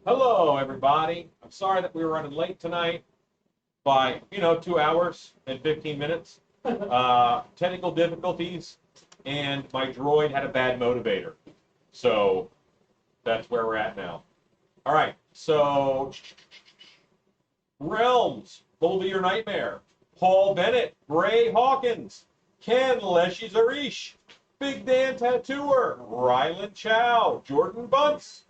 Hello, everybody. I'm sorry that we were running late tonight by, 2 hours and 15 minutes. Technical difficulties, and my droid had a bad motivator. So that's where we're at now. All right, so Realms, Boulder Your Nightmare, Paul Bennett, Ray Hawkins, Ken Leshy Zarish, Big Dan Tattooer, Rylan Chow, Jordan Bunce,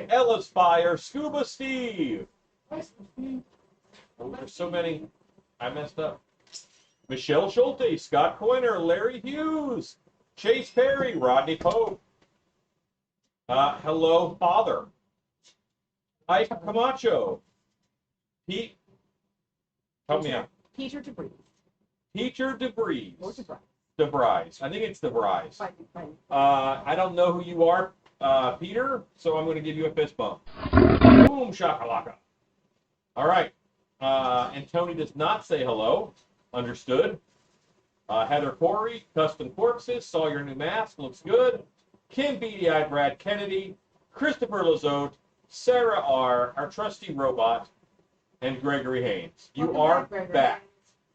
Ellis Fire, Scuba Steve. Oh, there's so many. I messed up. Michelle Schulte, Scott Coiner, Larry Hughes, Chase Perry, Rodney Pope. Hello, Father. Ike Camacho. Pete. Help me out. Peter Debris. Peter Debris. Or Debris. DeVries. I think it's DeVries. Fine. I don't know who you are, Peter, so I'm going to give you a fist bump. Boom, shakalaka. All right. And Tony does not say hello. Understood. Heather Corey, Custom Corpses, saw your new mask, looks good. Kim Beady-Eyed Brad Kennedy, Christopher Lazote, Sarah R., our trusty robot, and Gregory Haynes. You are back.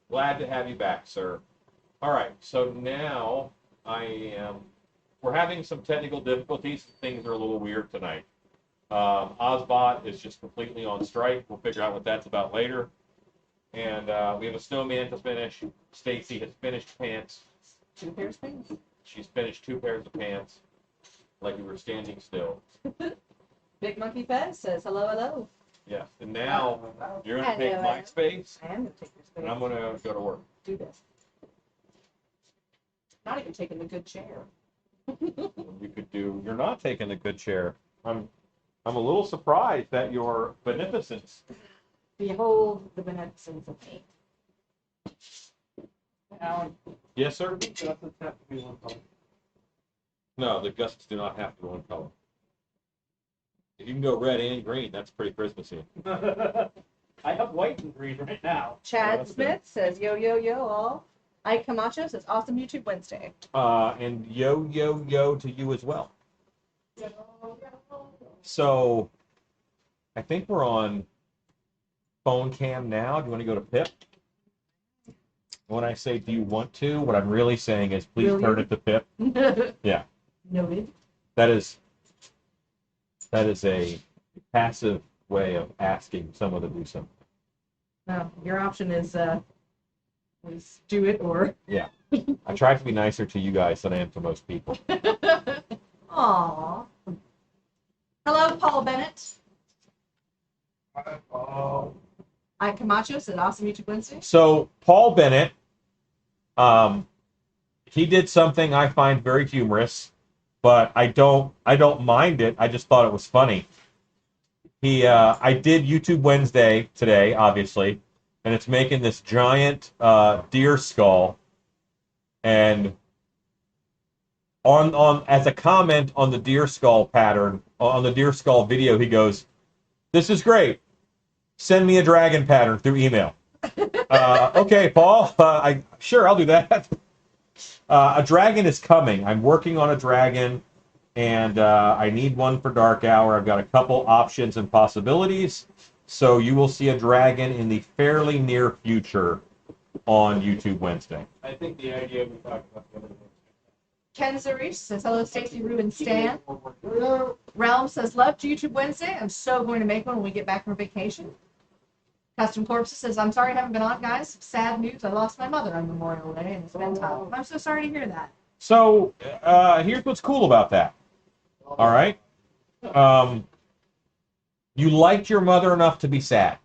Glad to have you back, sir. All right, so now we're having some technical difficulties. Things are a little weird tonight. Ozbot is just completely on strike. We'll figure out what that's about later. And we have a Snowman to finish. Stacy has finished pants. 2 pairs of pants. She's finished 2 pairs of pants, like we were standing still. Big Monkey Fez says hello. Yes, and now you're going to take my space, I am going to take your space. and I'm going to go to work. Do this. Not even taking the good chair. You could do. You're not taking the good chair. I'm a little surprised at your beneficence. Behold the beneficence of me. Alan, Yes, sir. gusts have to be one color. No, the gusts do not have to go one color. If you can go red and green, that's pretty Christmassy. I have white and green right now. Chad that's Smith says yo all. Ike Camacho says awesome YouTube Wednesday. And yo to you as well. So, I think we're on phone cam now. Do you want to go to Pip? When I say do you want to, what I'm really saying is please Will turn you? it to Pip. Yeah. Noted. That is a passive way of asking someone to do something. No, your option is do it or. Yeah. I try to be nicer to you guys than I am to most people. Aww. Hello, Paul Bennett. Ike Camacho said awesome YouTube Wednesday. So Paul Bennett, he did something I find very humorous, but I don't mind it. I just thought it was funny. I did YouTube Wednesday today, obviously, and it's making this giant deer skull, and on as a comment on the deer skull pattern on the deer skull video, he goes, "This is great. Send me a dragon pattern through email." Okay, Paul. Sure, I'll do that. A dragon is coming. I'm working on a dragon, and I need one for Dark Hour. I've got a couple options and possibilities. So you will see a dragon in the fairly near future on YouTube Wednesday. I think the idea we talked about the other day. Ken Zarish says hello, Stacy, Ruben, Stan. Realm says love to YouTube Wednesday. I'm so going to make one when we get back from vacation. Custom Corpses says I'm sorry I haven't been on, guys. Sad news. I lost my mother on Memorial Day, and it's been tough. I'm so sorry to hear that. So here's what's cool about that. All right. You liked your mother enough to be sad.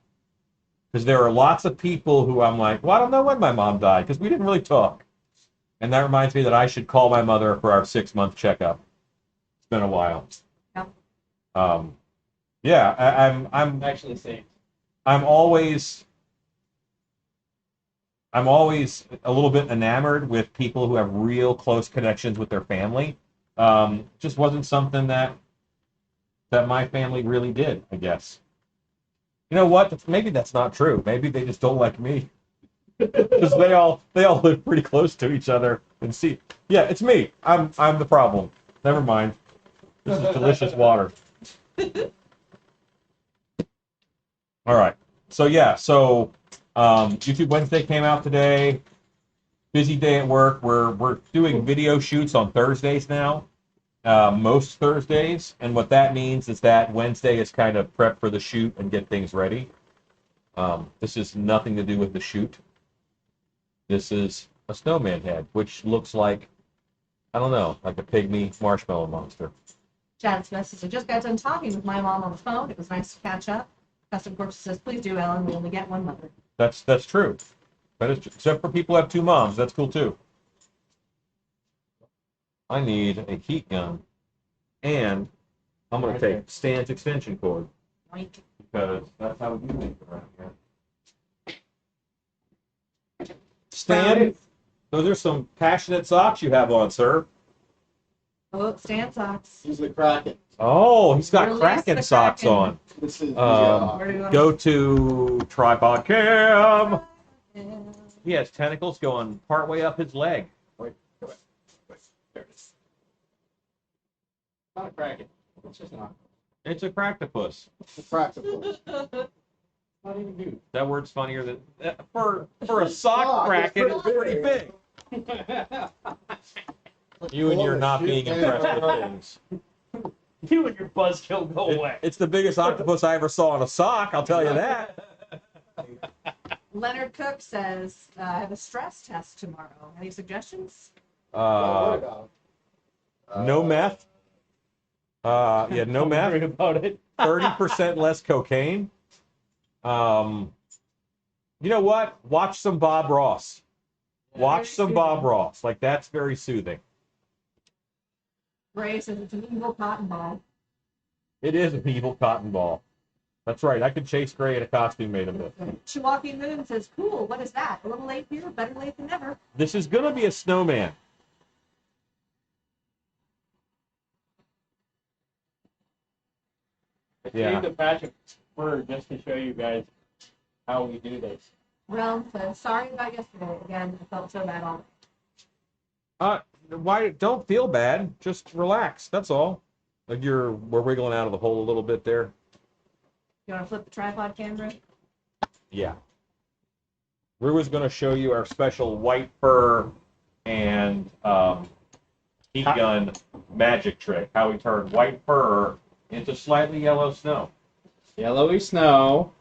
Because there are lots of people who I'm like, well, I don't know when my mom died because we didn't really talk. And that reminds me that I should call my mother for our 6-month checkup. It's been a while. Yeah. Yeah, I'm Actually, same. I'm always a little bit enamored with people who have real close connections with their family. Just wasn't something that my family really did, I guess. You know what? Maybe that's not true. Maybe they just don't like me. Because they all live pretty close to each other and see. Yeah, it's me. I'm the problem. Never mind. This is delicious water. All right. So yeah. So YouTube Wednesday came out today. Busy day at work. We're doing video shoots on Thursdays now. Most Thursdays, and what that means is that Wednesday is kind of prep for the shoot and get things ready. This is nothing to do with the shoot. This is a snowman head, which looks like, I don't know, like a pygmy marshmallow monster. Janice says, I just got done talking with my mom on the phone. It was nice to catch up. Custom Corpse says, please do, Ellen. We only get one mother. That's true. That is true. Except for people who have two moms. That's cool too. I need a heat gun, and I'm going to take Stan's extension cord, because that's how we do things around here. Stan, those are some passionate socks you have on, sir. Oh, Stan socks. He's the Kraken. Oh, he's got Release Kraken the socks Kraken. on. This is Where do you want Go to Tripod Cam. He has tentacles going partway up his leg. Wait, there it is. Not a Kraken. It's just not. It's a cracktopus. It's a practical. Not even new. That word's funnier than for a sock Kraken. It's pretty big. You and your not being impressed with things. You and your buzzkill go away. It's the biggest octopus I ever saw in a sock. I'll tell you that. Leonard Cook says, I have a stress test tomorrow. Any suggestions? No meth. Yeah, no Don't meth. worry about it. 30% less cocaine. You know what? Watch some Bob Ross. Watch some Bob Ross. Like, that's very soothing. Ray says it's an evil cotton ball. It is an evil cotton ball. That's right. I could chase Gray in a costume made of it. Chiwaki Moon says, cool, what is that? A little late here, better late than never. This is going to be a snowman. I Yeah. saved the patch of fur just to show you guys how we do this. Realm says, sorry about yesterday. Again, I felt so bad all day. Why? Don't feel bad. Just relax. That's all. Like we're wiggling out of the hole a little bit there. You want to flip the tripod camera? Yeah. Rua's going to show you our special white fur and heat gun magic trick. How we turn white fur into slightly yellow snow. Yellowy snow.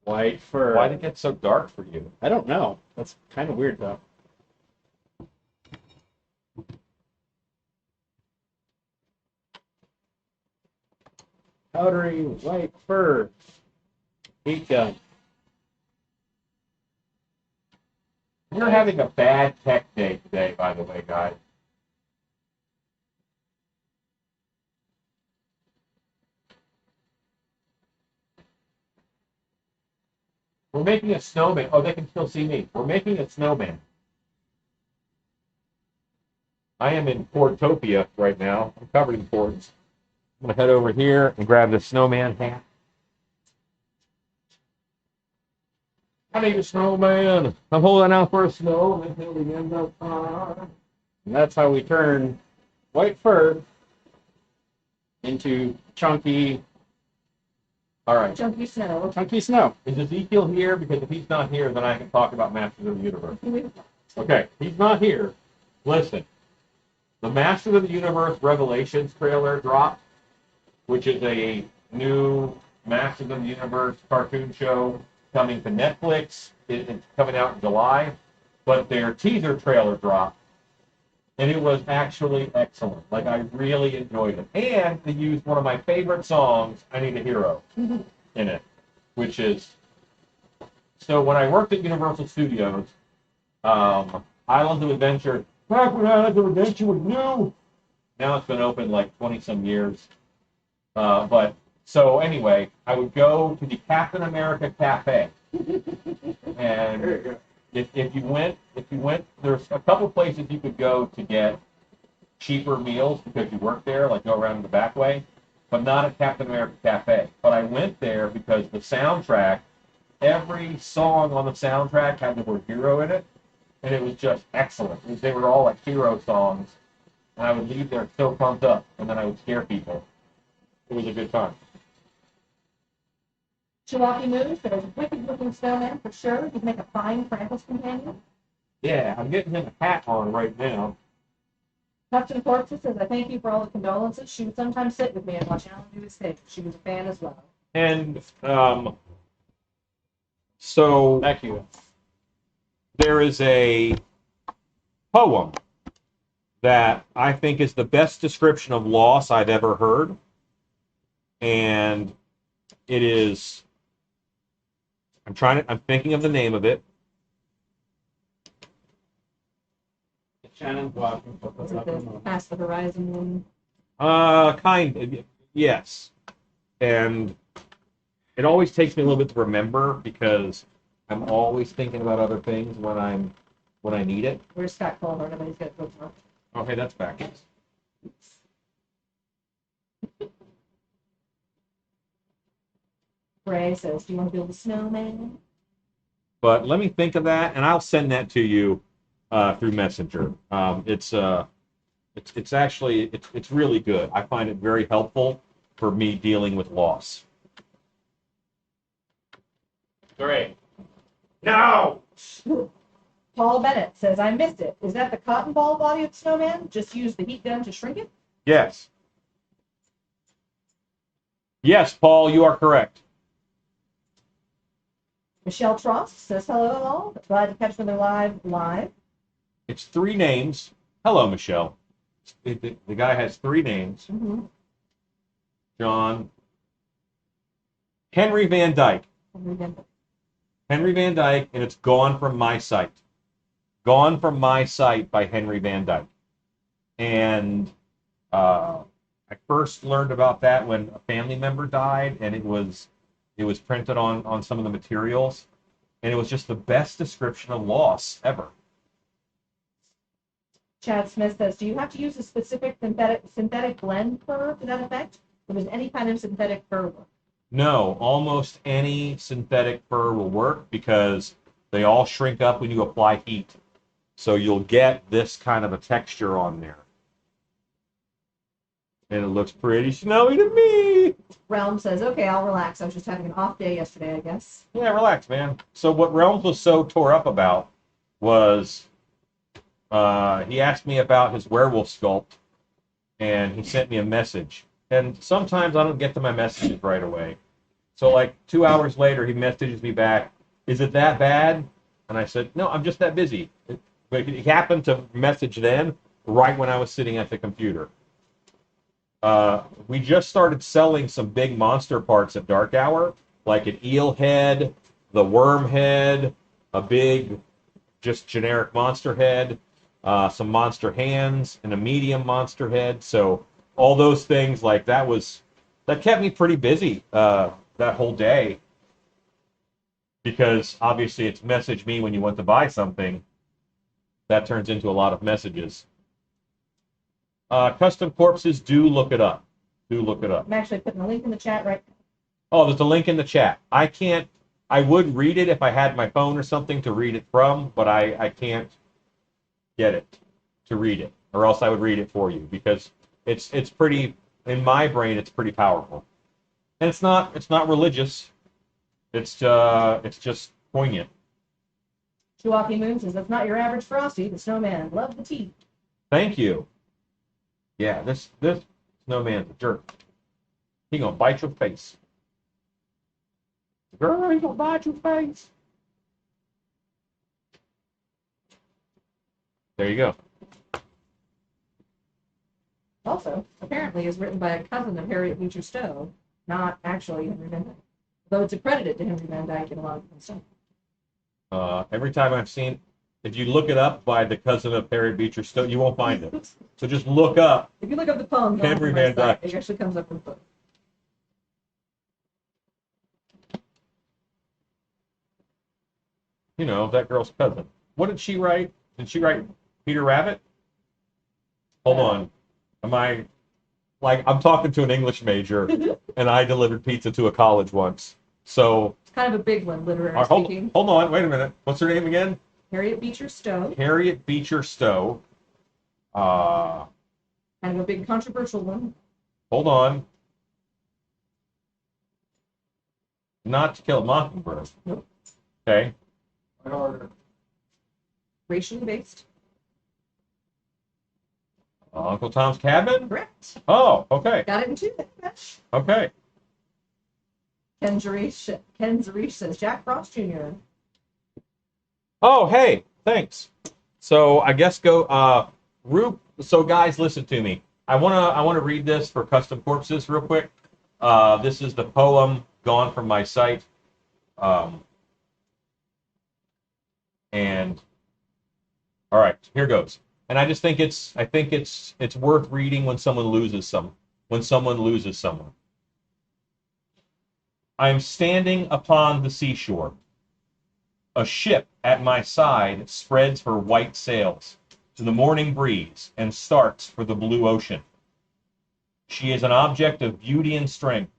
White fur. Why did it get so dark for you? I don't know. That's kind of weird, though. Powdery white fur. Heat gun. You're having a bad tech day today, by the way, guys. We're making a snowman. Oh, they can still see me. We're making a snowman. I am in Portopia right now. I'm covered in cords. I'm going to head over here and grab the snowman hat. I need a snowman. I'm holding out for a snow until the end of time. And that's how we turn white fur into chunky All right. Chunky snow. snow. Is Ezekiel here? Because if he's not here, then I can talk about Masters of the Universe. Okay, he's not here. Listen. The Masters of the Universe Revelations trailer dropped, which is a new Masters of the Universe cartoon show coming to Netflix. It's coming out in July. But their teaser trailer dropped, and it was actually excellent. Like, I really enjoyed it. And they used one of my favorite songs, I Need a Hero, in it, which is... So when I worked at Universal Studios, Islands of Adventure, back when Islands of Adventure was new, now it's been open like 20-some years. So anyway, I would go to the Captain America Cafe, and if you went, there's a couple places you could go to get cheaper meals because you work there, like go around in the back way, but not at Captain America Cafe. But I went there because the soundtrack, every song on the soundtrack had the word hero in it, and it was just excellent. They were all like hero songs, and I would leave there so pumped up, and then I would scare people. It was a good time. Chilwaukee Moon says, wicked looking snowman for sure. He'd make a fine Krampus companion. Yeah, I'm getting him a hat on right now. Captain Corpses says, I thank you for all the condolences. She would sometimes sit with me and watch Alan do his thing. She was a fan as well. And so Thank you. there is a poem that I think is the best description of loss I've ever heard. And it is, I'm thinking of the name of it. Shannon's watching. Is it the Past the Horizon one? Yes. And it always takes me a little bit to remember because I'm always thinking about other things when I need it. Where's Scott Culver? Nobody's got to go. Okay, that's backwards. Ray says, do you want to build a snowman? But let me think of that, and I'll send that to you through Messenger. It's actually really good. I find it very helpful for me dealing with loss. Great. No. Paul Bennett says, I missed it. Is that the cotton ball body of the snowman? Just use the heat gun to shrink it? Yes. Yes, Paul, you are correct. Michelle Trost says, hello all. Glad to catch them live. It's 3 names. Hello, Michelle. The guy has 3 names. Mm-hmm. John. Henry Van Dyke. Henry Van Dyke, and it's Gone From My Sight. Gone From My Sight by Henry Van Dyke. And I first learned about that when a family member died, and it was printed on some of the materials, and it was just the best description of loss ever. Chad Smith says, do you have to use a specific synthetic blend fur for that effect? Or does any kind of synthetic fur work? No, almost any synthetic fur will work because they all shrink up when you apply heat. So you'll get this kind of a texture on there. And it looks pretty snowy to me. Realm says, okay, I'll relax. I was just having an off day yesterday, I guess. Yeah, relax, man. So what Realms was so tore up about was he asked me about his werewolf sculpt, and he sent me a message. And sometimes I don't get to my messages right away. So like 2 hours later, he messages me back, is it that bad? And I said, no, I'm just that busy. But he happened to message then, right when I was sitting at the computer. We just started selling some big monster parts at Dark Hour, like an eel head, the worm head, a big, just generic monster head, some monster hands, and a medium monster head. So all those things, like that kept me pretty busy that whole day. Because obviously it's message me when you want to buy something. That turns into a lot of messages. Custom Corpses, do look it up. Do look it up. I'm actually putting a link in the chat right now. Oh, there's a link in the chat. I would read it if I had my phone or something to read it from, but I can't get it to read it, or else I would read it for you, because it's pretty, in my brain, it's pretty powerful. And it's not religious. It's just poignant. Chewalkie Moon says, that's not your average Frosty, the snowman. Love the teeth. Thank you. Yeah, this snowman's a jerk. He gonna bite your face. Girl, he gonna bite your face. There you go. Also, apparently is written by a cousin of Harriet Beecher Stowe, not actually Henry Van Dyke. Though it's accredited to Henry Van Dyke in a lot of different stuff. Every time I've seen, if you look it up by the cousin of Harriet Beecher Stowe, you won't find it. So just look up. If you look up the poem, Henry Van Dyke. it actually comes up in the book. You know, that girl's cousin. What did she write? Did she write Peter Rabbit? Hold on. I'm talking to an English major, and I delivered pizza to a college once. So It's kind of a big one, literary speaking. hold on, wait a minute. What's her name again? Harriet Beecher Stowe. Harriet Beecher Stowe. Kind of a big controversial one. Hold on. Not To Kill a Mockingbird. Nope. Okay. Racially based. Uncle Tom's Cabin? Correct. Oh, okay. Got it in two. Okay. Ken Zarish says Jack Frost Jr. Oh, hey, thanks. So I guess so guys, listen to me. I wanna read this for Custom Corpses real quick. This is the poem Gone From My Sight. And all right, here goes. And I just think it's worth reading when someone loses someone. I'm standing upon the seashore. A ship at my side spreads her white sails to the morning breeze and starts for the blue ocean. She is an object of beauty and strength,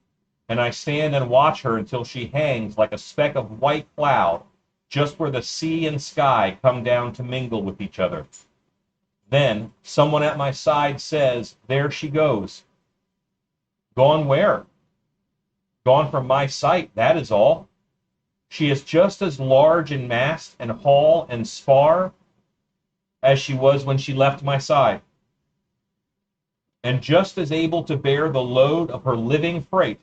and I stand and watch her until she hangs like a speck of white cloud just where the sea and sky come down to mingle with each other. Then someone at my side says, "There she goes." Gone where? Gone from my sight, that is all. She is just as large in mast and hull and spar as she was when she left my side, and just as able to bear the load of her living freight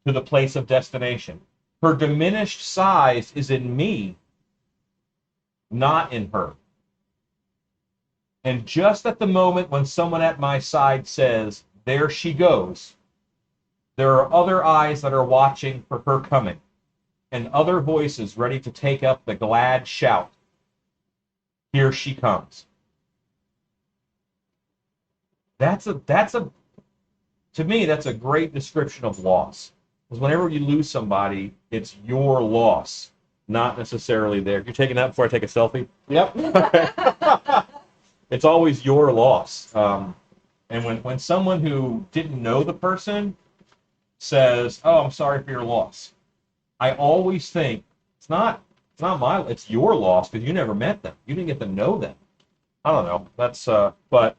to the place of destination. Her diminished size is in me, not in her. And just at the moment when someone at my side says, "There she goes," there are other eyes that are watching for her coming, and other voices ready to take up the glad shout, "Here she comes." To me, that's a great description of loss. Because whenever you lose somebody, it's your loss, not necessarily theirs. You taking that before I take a selfie? Yep. It's always your loss. And when someone who didn't know the person says, "Oh, I'm sorry for your loss," I always think it's not it's your loss because you never met them. You didn't get to know them. I don't know. But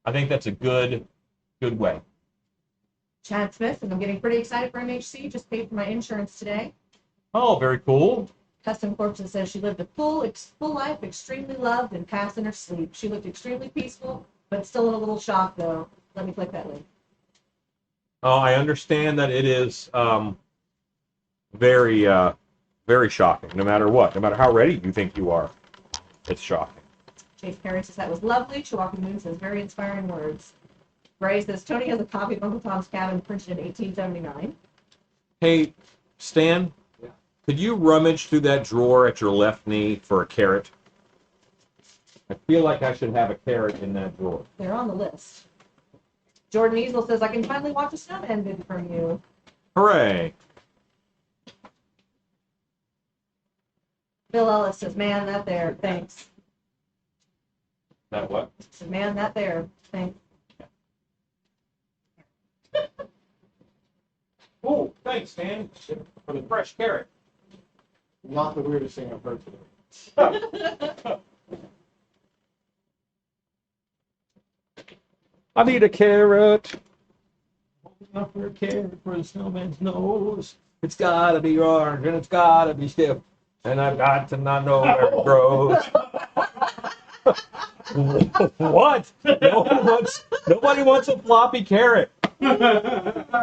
I think that's a good way. Chad Smith, and I'm getting pretty excited for MHC. Just paid for my insurance today. Oh, very cool. Custom Corpses says she lived a full life, extremely loved, and passed in her sleep. She looked extremely peaceful, but still in a little shock, though. Let me click that link. Oh, I understand that it is very, very shocking. No matter what, no matter how ready you think you are, it's shocking. Chase Perry says that was lovely. Chihuahua Moon says very inspiring words. Ray says Tony has a copy of Uncle Tom's Cabin printed in 1879. Hey, Stan, Yeah. could you rummage through that drawer at your left knee for a carrot? I feel like I should have a carrot in that drawer. They're on the list. Jordan Easel says I can finally watch a Snowman vid from you. Hooray! Bill Ellis says, "Man, that there, thanks." That what? Says, "Man, that there, thanks." Oh, thanks, Stan, for the fresh carrot. Not the weirdest thing I've heard today. I need a carrot. Holding up for a carrot for the snowman's nose. It's gotta be orange and it's gotta be stiff. And I've got to not know where it grows. What? Nobody wants a floppy carrot.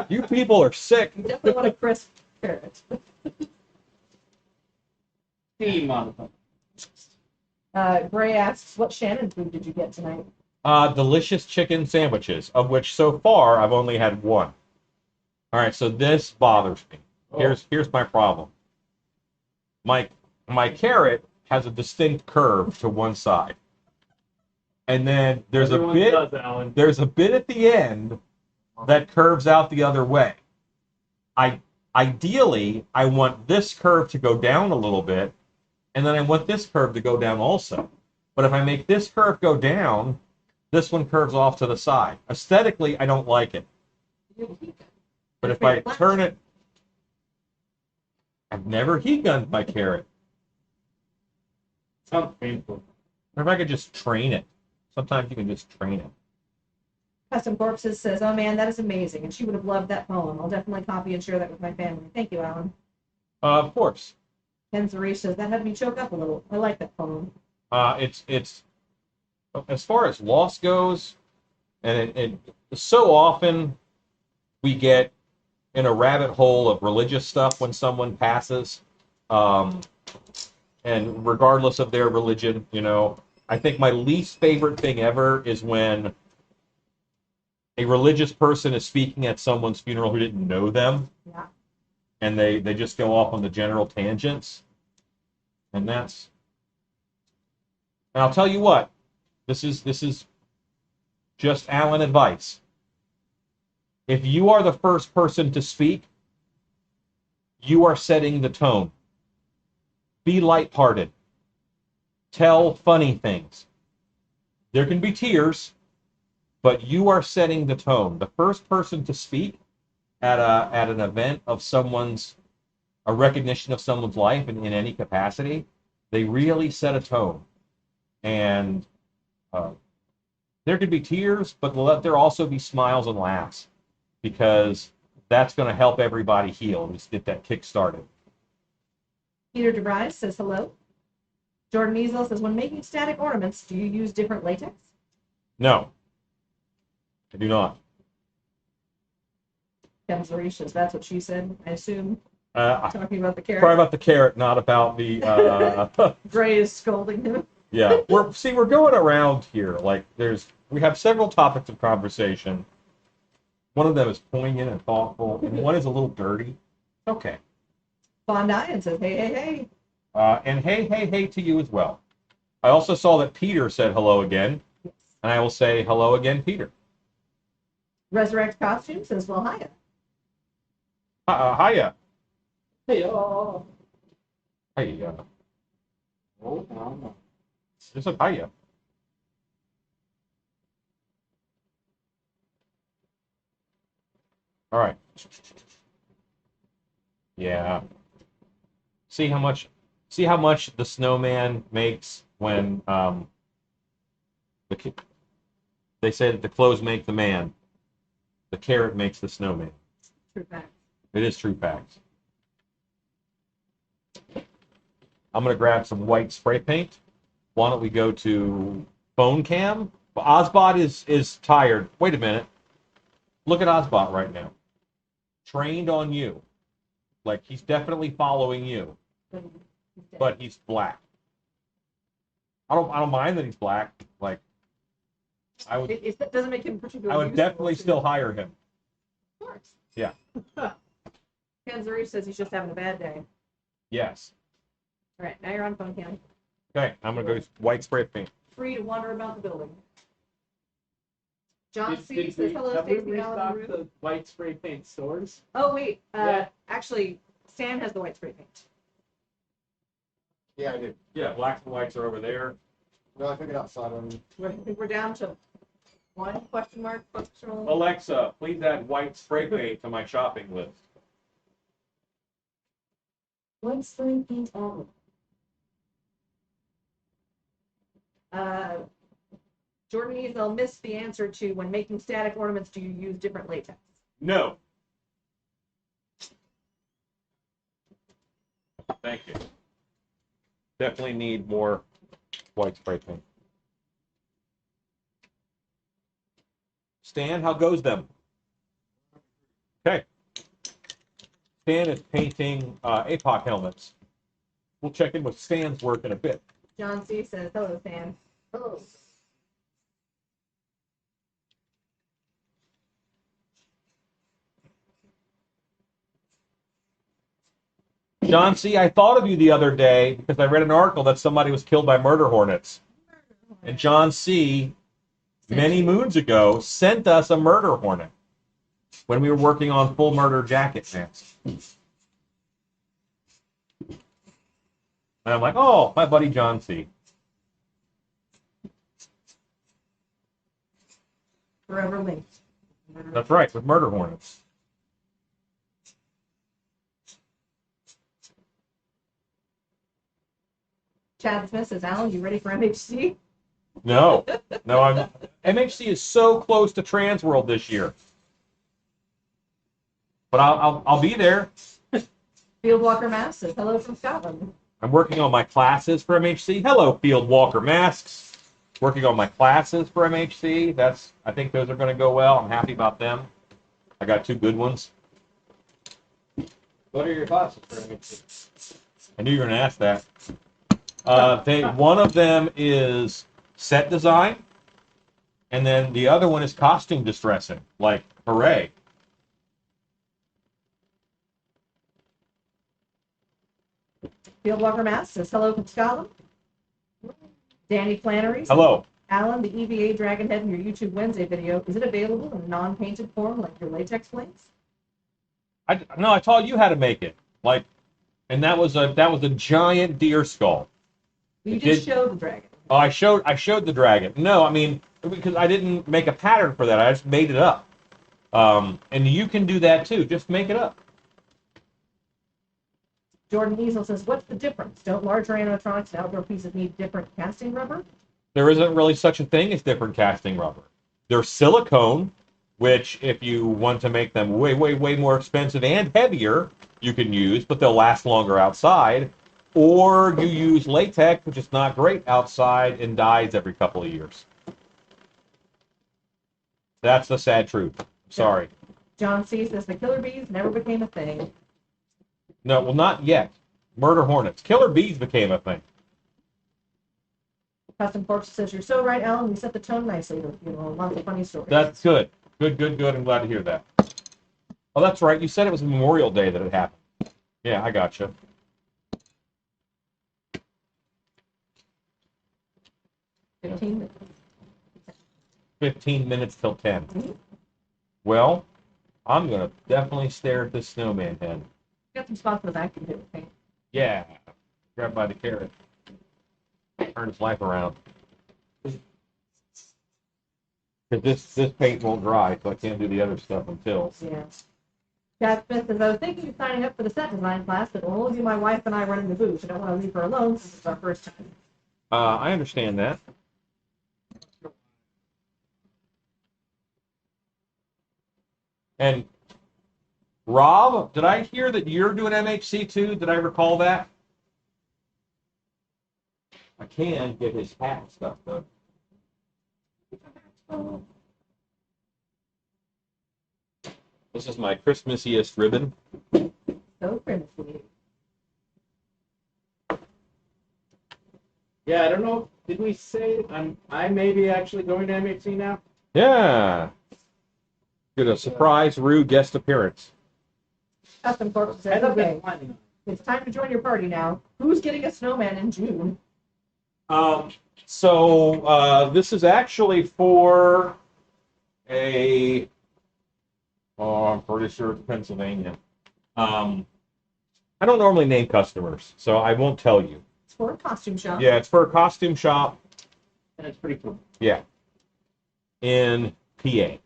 You people are sick. You definitely want a crisp carrot. Steam modifier. Gray asks, "What Shannon food did you get tonight?" Delicious chicken sandwiches, of which so far I've only had one. All right, so this bothers me. Here's my problem. My carrot has a distinct curve to one side, and then there's a bit at the end that curves out the other way. Ideally, I want this curve to go down a little bit, and then I want this curve to go down also. But if I make this curve go down, this one curves off to the side. Aesthetically, I don't like it. But if I turn it, I've never heat gunned my carrot. Sounds painful. Or if I could just train it. Sometimes you can just train it. Custom Corpses says, oh man, that is amazing, and she would have loved that poem. I'll definitely copy and share that with my family. Thank you, Alan. Of course. Ken Zarish says, that had me choke up a little. I like that poem. It's as far as loss goes, and it so often we get in a rabbit hole of religious stuff when someone passes, and regardless of their religion, I think my least favorite thing ever is when a religious person is speaking at someone's funeral who didn't know them, Yeah. and they just go off on the general tangents, and I'll tell you what, this is just Alan advice. If you are the first person to speak, you are setting the tone. Be lighthearted. Tell funny things. There can be tears, but you are setting the tone. The first person to speak at an event of a recognition of someone's life in any capacity, they really set a tone. And there could be tears, but let there also be smiles and laughs, because that's going to help everybody heal. Just get that kick started. Peter DeVries says, hello. Jordan Easel says, when making static ornaments, do you use different latex? No, I do not. Ken Zarish says, that's what she said, I assume. Uh, Talking about the carrot. Probably about the carrot, not about the. Gray is scolding him. Yeah, we're going around here. Like we have several topics of conversation. One of them is poignant and thoughtful, and one is a little dirty. Okay. Von Dyan says, hey, hey, hey. And hey to you as well. I also saw that Peter said hello again, Yes. and I will say hello again, Peter. Resurrect Costume says, well, hiya. Hiya. Hey, oh. Hiya. Oh, no. Just said hiya. All right. Yeah. See how much the snowman makes when they say that the clothes make the man. The carrot makes the snowman. True fact. It is true facts. I'm gonna grab some white spray paint. Why don't we go to phone cam? Well, Ozbot is tired. Wait a minute. Look at Ozbot right now. Trained on you. Like he's definitely following you. But he's black. I don't mind that he's black. Like It doesn't make him particularly I would useful definitely to- still hire him. Of course. Yeah. Ken Zarish says he's just having a bad day. Yes. All right, now you're on phone cam. Okay, I'm gonna go use white spray paint. Free to wander about the building. John Did C. says, hello, have we Stacey, Alan, and restocked Ruth. the white spray paint stores? Oh, wait. Yeah. Actually, Stan has the white spray paint. Yeah, I did. Yeah, blacks and whites are over there. No, I took it outside on. We're down to one question mark functional. Alexa, please add white spray paint to my shopping list. White spray paint on. Jordan Easel missed the answer to when making static ornaments, do you use different latex? No. Thank you. Definitely need more white spray paint. Stan, how goes them? Okay. Stan is painting APOC helmets. We'll check in with Stan's work in a bit. John C. says, hello, Stan. Oh. John C., I thought of you the other day because I read an article that somebody was killed by murder hornets. And John C., many moons ago, sent us a murder hornet when we were working on Full Murder Jacket Mask. And I'm like, oh, my buddy John C. Forever linked. That's right, with murder hornets. Chad Smith says, Alan, you ready for MHC? No, MHC is so close to Transworld this year. But I'll be there. Field Walker Mass says hello from Scotland. I'm working on my classes for MHC. Hello, Field Walker Masks. Working on my classes for MHC. I think those are going to go well. I'm happy about them. I got 2 good ones. What are your classes for MHC? I knew you were going to ask that. One of them is set design, and then the other one is costume distressing. Like, hooray! Field Walker Mass says hello from Scotland. Danny Flannery says, Hello. Alan, the EVA Dragon Head in your YouTube Wednesday video, is it available in non-painted form like your latex flings? No, I told you how to make it. Like, and that was a giant deer skull. You just showed the dragon. Oh, I showed the dragon. No, I mean, because I didn't make a pattern for that. I just made it up. And you can do that too. Just make it up. Jordan Easel says, what's the difference? Don't larger animatronics and outdoor pieces need different casting rubber? There isn't really such a thing as different casting rubber. They're silicone, which if you want to make them way, way, way more expensive and heavier, you can use, but they'll last longer outside. Or you use latex, which is not great outside and dies every couple of years. That's the sad truth. Sorry. John C. says, the killer bees never became a thing. No, well, not yet. Murder hornets. Killer bees became a thing. Custom Corpse says, you're so right, Alan. We set the tone nicely. Lots of funny stories. That's good. Good. I'm glad to hear that. Oh, that's right. You said it was Memorial Day that it happened. Yeah, I gotcha. $15. 15 minutes till 10. Well, I'm going to definitely stare at this snowman head. Got some spots in the back you can do with paint. Yeah. Grab by the carrot. Turn his life around. Because this paint won't dry, so I can't do the other stuff until. Yeah. Jack Smith says, I was thinking of signing up for the set design class, but it'll only be my wife and I running the booth. I don't want to leave her alone since it's our first time. I understand that. And Rob, did I hear that you're doing MHC too? Did I recall that? I can get his hat and stuff though. This is my Christmasiest ribbon. So Christmas. Yeah, I don't know. Did we say I may be actually going to MHC now? Yeah. Get a surprise Rue guest appearance. Custom Corpse says, Hasn't been okay, planning. it's time to join your party now. Who's getting a snowman in June? So this is actually for a. Oh, I'm pretty sure it's Pennsylvania. I don't normally name customers, so I won't tell you. It's for a costume shop. Yeah, it's for a costume shop. And it's pretty cool. Yeah. In PA.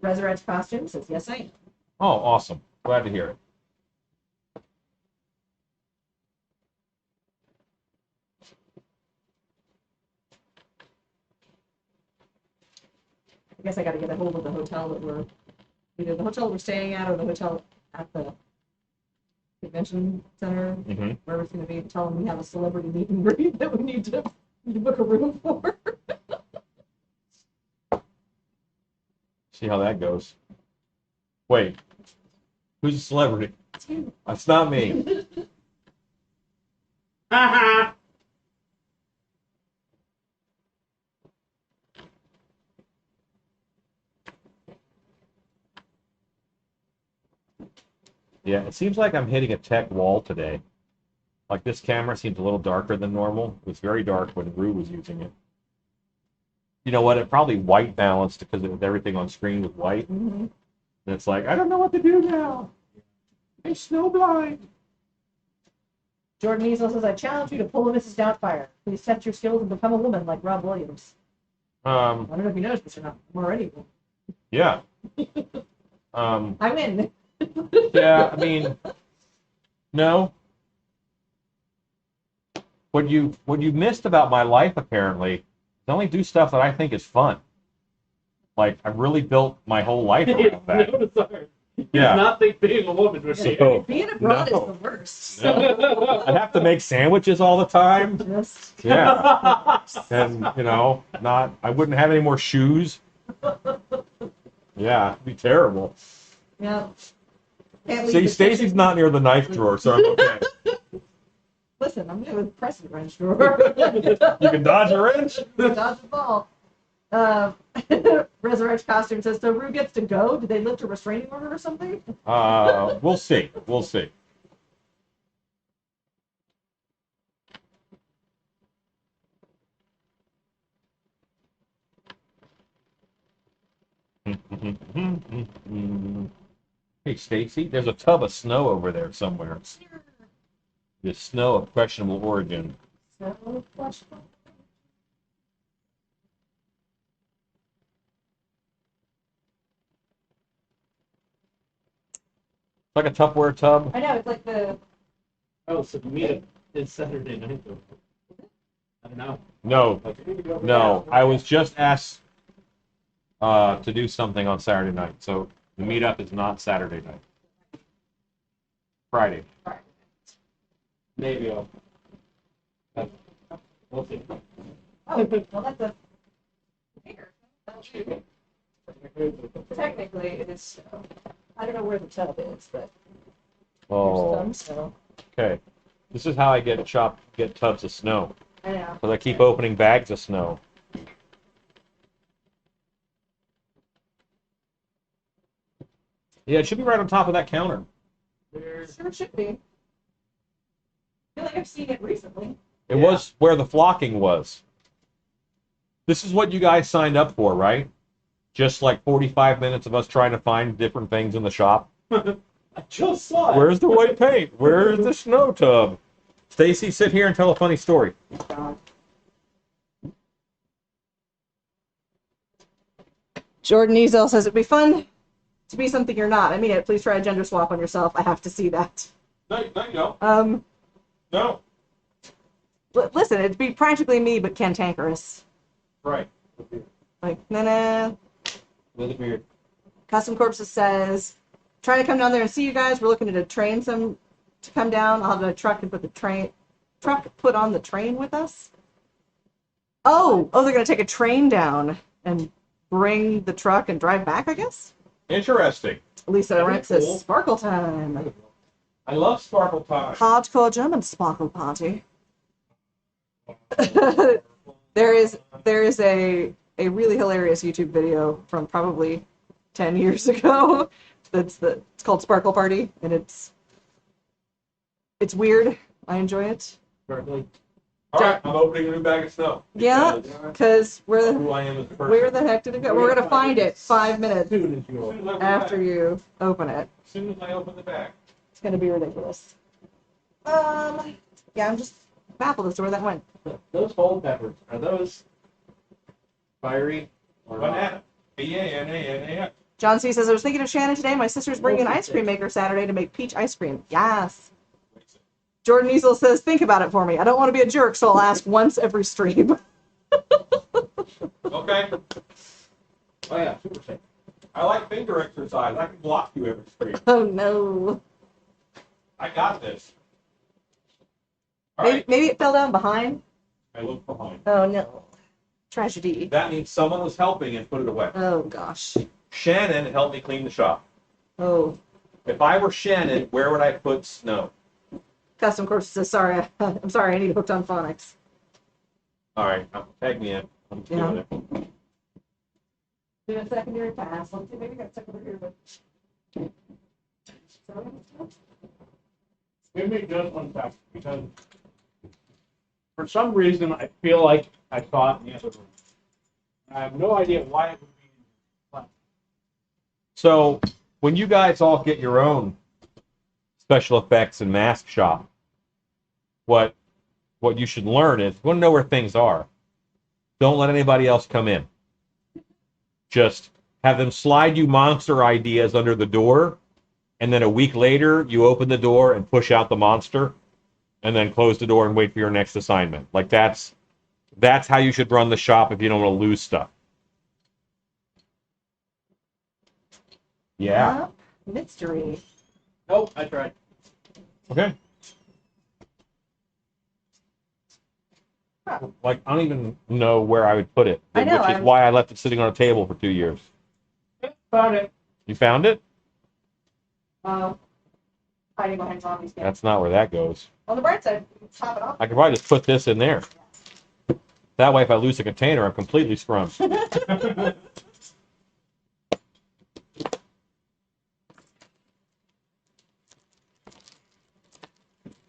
Resurrect Costume says, yes, I am. Oh, awesome. Glad to hear it. I guess I got to get a hold of the hotel that either the hotel we're staying at or the hotel at the convention center, where it's going to be. Tell them we have a celebrity meet and greet that we need to book a room for. See how that goes. Wait. Who's a celebrity? It's you. That's not me. Haha! Yeah, it seems like I'm hitting a tech wall today. Like this camera seems a little darker than normal. It was very dark when Rue was using it. You know what? It probably white balanced because everything on screen was white. Mm-hmm. And it's like, I don't know what to do now. I'm snowblind. Jordan Easel says, I challenge you to pull a Mrs. Doubtfire. Please test your skills and become a woman like Rob Williams. I don't know if you noticed this or not. I'm already. Yeah. I'm in. Yeah, I mean, no. what you missed about my life apparently is I only do stuff that I think is fun. Like I've really built my whole life around that. No, sorry. Yeah. Does not think being a woman was So, Being abroad no. is the worst. No. I have to make sandwiches all the time. Just Yeah. And I wouldn't have any more shoes. Yeah, it'd be terrible. yeah. Can't leave See, the Stacy's kitchen. not near the knife drawer, so I'm okay. Listen, I'm doing precedent wrench drawer. You can dodge a wrench. Dodge the ball. Resurrect costume says, so Rue gets to go? Did they lift a restraining order or something? We'll see. We'll see. Hey, Stacy, there's a tub of snow over there somewhere. The snow of questionable origin. So, questionable. It's like a Tupperware tub. I know, it's like the... Oh, so the meetup is Saturday night though. I don't know. No, no. I was just asked to do something on Saturday night, so the meetup is not Saturday night. Friday. Maybe I'll. We'll see. Oh, well, that's a... Here. Technically, it is snow. I don't know where the tub is, but there's Oh, some snow. okay. This is how I get tubs of snow. I know. Because I keep opening bags of snow. Yeah, it should be right on top of that counter. Sure should be. I feel like I've seen it recently. It was where the flocking was. This is what you guys signed up for, right? Just like 45 minutes of us trying to find different things in the shop. I just saw it. Where's the white paint? Where's the snow tub? Stacy, sit here and tell a funny story. Jordan Ezel says it'd be fun to be something you're not. I mean it. Please try a gender swap on yourself. I have to see that. No, you don't. Um, No. listen, it'd be practically me, but cantankerous. Right. Like, nah. With a beard. Custom Corpses says, trying to come down there and see you guys. We're looking to train some to come down. I'll have a truck and put on the train with us. Oh, they're gonna take a train down and bring the truck and drive back, I guess. Interesting. Lisa That'd be Rank says, cool. Sparkle time. I love Sparkle Time. Hardcore German Sparkle Party. there is a really hilarious YouTube video from probably 10 years ago. It's called Sparkle Party, and it's weird. I enjoy it. Berkeley. All right, I'm opening a new bag of snow. Yeah, because Who I am as a person. where the heck did it go? We're gonna find it 5 minutes Soon as As you soon as I open after the bag. you open it. As soon as I open the bag. It's gonna be ridiculous. Yeah, I'm just baffled as to where that went. Those whole peppers, are those fiery or not? Banana. B-A-N-A-N-A-X. John C says, I was thinking of Shannon today. My sister's bringing an ice cream maker Saturday to make peach ice cream. Yes. Jordan Easel says, think about it for me. I don't want to be a jerk, so I'll ask once every stream. Okay. Oh yeah, super safe. I like finger exercise. I can block you every stream. Oh, no. I got this. All Maybe, right. maybe it fell down behind. I look behind. Oh, no. Tragedy. That means someone was helping and put it away. Oh, gosh. Shannon helped me clean the shop. Oh. If I were Shannon, where would I put snow? Custom Corpse says, sorry. I'm sorry. I need hooked on phonics. All right, tag me in. I'm just doing it. Do a secondary pass. Let's see. Maybe I got stuck over here, but. Give me just one second, because for some reason I feel like I saw it in the other room. I have no idea why it would be. So, when you guys all get your own special effects and mask shop, what you should learn is, you want to know where things are. Don't let anybody else come in. Just have them slide you monster ideas under the door, and then a week later, you open the door and push out the monster. and then close the door and wait for your next assignment. Like that's how you should run the shop if you don't want to lose stuff. Yeah. Mystery. Nope, I tried. Okay. Like, I don't even know where I would put it, I know, which is why I left it sitting on a table for 2 years. Found it. You found it? Hiding behind zombies. That's not where that goes. On the bright side, top it off. I could probably just put this in there. That way, if I lose a container, I'm completely scrummed.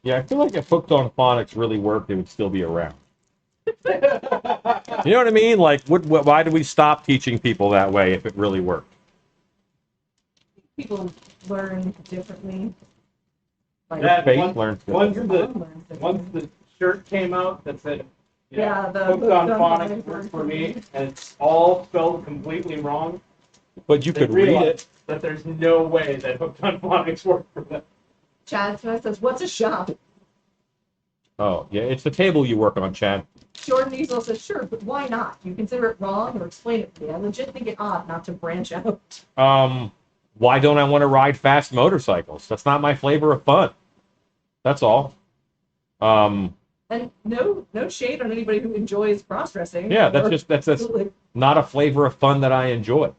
Yeah, I feel like if Hooked on Phonics really worked, it would still be around. You know what I mean? Like, why did we stop teaching people that way if it really worked? People learn differently. Like, That Faith once, learns once differently. once the shirt came out that said, Yeah, the Hooked on Hooked on Phonics Phonics works for me, and it's all spelled completely wrong. But you They could read realized it. that there's no way that Hooked on Phonics worked for them. Chad Smith says, "What's a shop?" Oh, yeah, it's the table you work on, Chad. Jordan Easel says, "Sure, but why not? You consider it wrong or explain it to me. I legit think it odd not to branch out." Why don't I want to ride fast motorcycles? That's not my flavor of fun. That's all. And no shade on anybody who enjoys cross-dressing. Yeah, or- that's not a flavor of fun that I enjoy.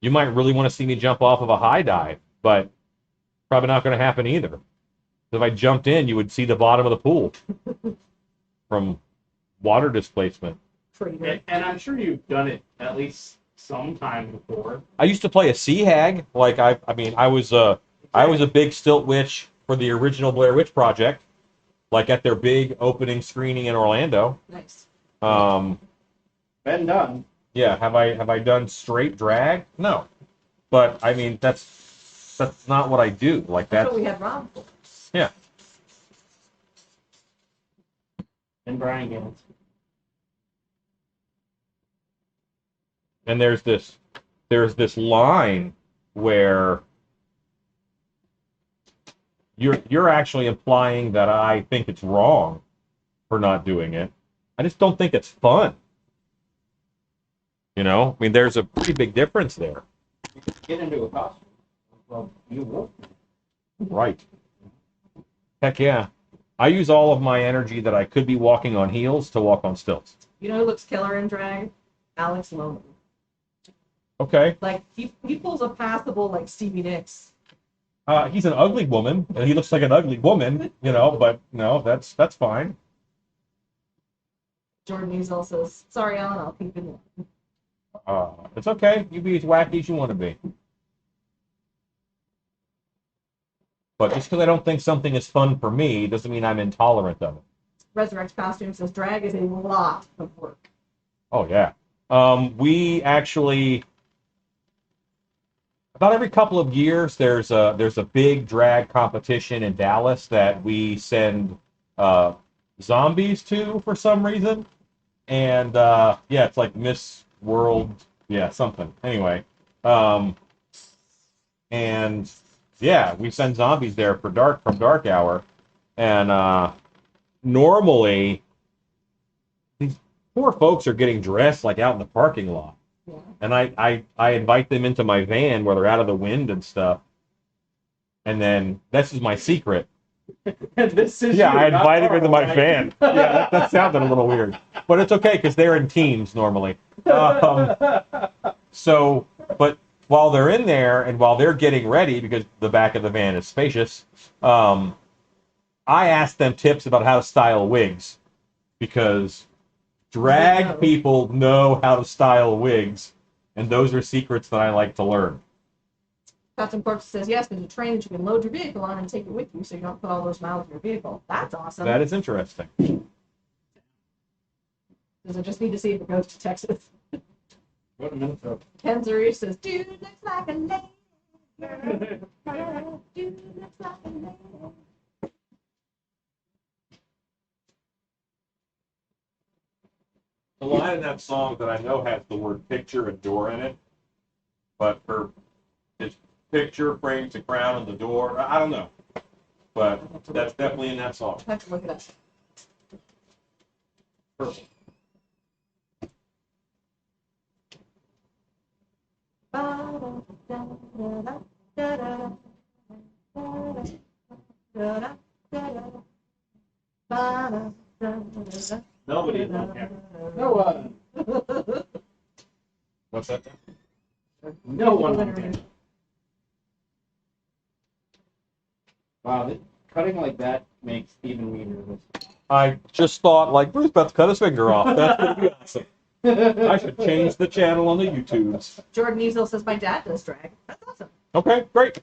You might really want to see me jump off of a high dive, but probably not going to happen either. If I jumped in, you would see the bottom of the pool from water displacement. Traitor. And I'm sure you've done it at least sometime before. I used to play a sea hag. Like I was a big stilt witch for the original Blair Witch Project, like at their big opening screening in Orlando. Nice. Been done. Yeah, have I done straight drag? No, but I mean that's not what I do. Like That's that's what we had Rob for. yeah. And Brian Gans. And there's this line where you're actually implying that I think it's wrong for not doing it. I just don't think it's fun. You know, I mean, there's a pretty big difference there. Get into a costume. Well, you will. Right. Heck yeah. I use all of my energy that I could be walking on heels to walk on stilts. You know who looks killer in drag? Alex Loman. Okay. Like he pulls a passable like Stevie Nicks. He's an ugly woman, and he looks like an ugly woman, you know, but no, that's fine. Jordan Easel says, "Sorry, Alan, I'll keep it in." It's okay. You be as wacky as you want to be. But just because I don't think something is fun for me doesn't mean I'm intolerant of it. Resurrect Costume says, "Drag is a lot of work." Oh, yeah. We actually, about every couple of years, there's a big drag competition in Dallas that we send zombies to for some reason. And, yeah, it's like Miss World, yeah, something. Anyway, and, yeah, we send zombies there from dark hour. And normally, these poor folks are getting dressed like out in the parking lot. Yeah. And I invite them into my van where they're out of the wind and stuff. And then this is my secret. This is Yeah, you, I not invite them into my Carl, right? van. Yeah, that sounded a little weird. But it's okay because they're in teams normally. So, but while they're in there and while they're getting ready, because the back of the van is spacious, I ask them tips about how to style wigs. Because drag people know how to style wigs, and those are secrets that I like to learn. Captain Corpse says, "Yes, there's a train that you can load your vehicle on and take it with you, so you don't put all those miles in your vehicle." That's awesome. That is interesting. Does it just need to see if it goes to Texas? Go to Minnesota. Ken Zuri says, "Dude looks like a lady. Dude looks like a lady." The line in that song that I know has the word picture and door in it, but for his picture frames the crown and the door, I don't know. but that's definitely in that song. I have to look it up. Perfect. Nobody don't care. No one. What's that? No one will care. Wow, cutting like that makes even me nervous. I just thought, like, Bruce about to cut his finger off. That's going to be awesome. I should change the channel on the YouTubes. Jordan Easel says my dad does drag. That's awesome. Okay, great.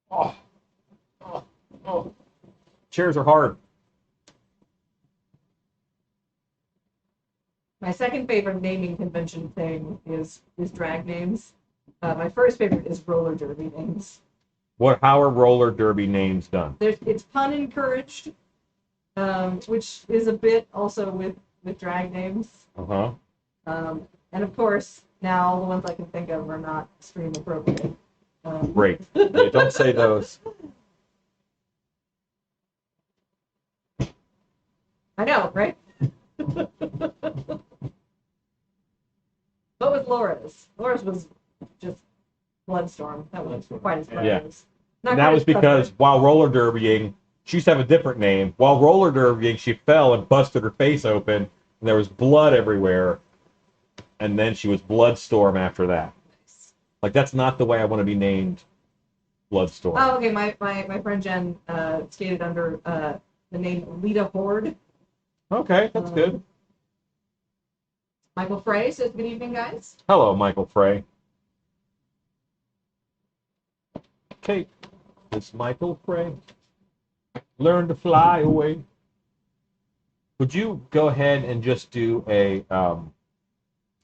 Oh, oh, oh. Chairs are hard. My second favorite naming convention thing is drag names. My first favorite is roller derby names. How are roller derby names done? It's pun encouraged, which is a bit also with drag names. Uh-huh. And of course, now the ones I can think of are not stream appropriate. Great. Yeah, don't say those. I know, right? What was Laura's? Laura's was just Bloodstorm. That was quite as fun. Yeah. Not And that quite was as because tough. while roller derbying, she used to have a different name. While roller derbying, she fell and busted her face open, and there was blood everywhere. And then she was Bloodstorm after that. Like, that's not the way I want to be named, Bloodstorm. Oh, okay. My friend Jen skated under the name Lita Horde. Okay, that's good. Michael Frey says, "Good evening, guys." Hello, Michael Frey. Okay, it's Michael Frey. Learn to fly away. Would you go ahead and just do a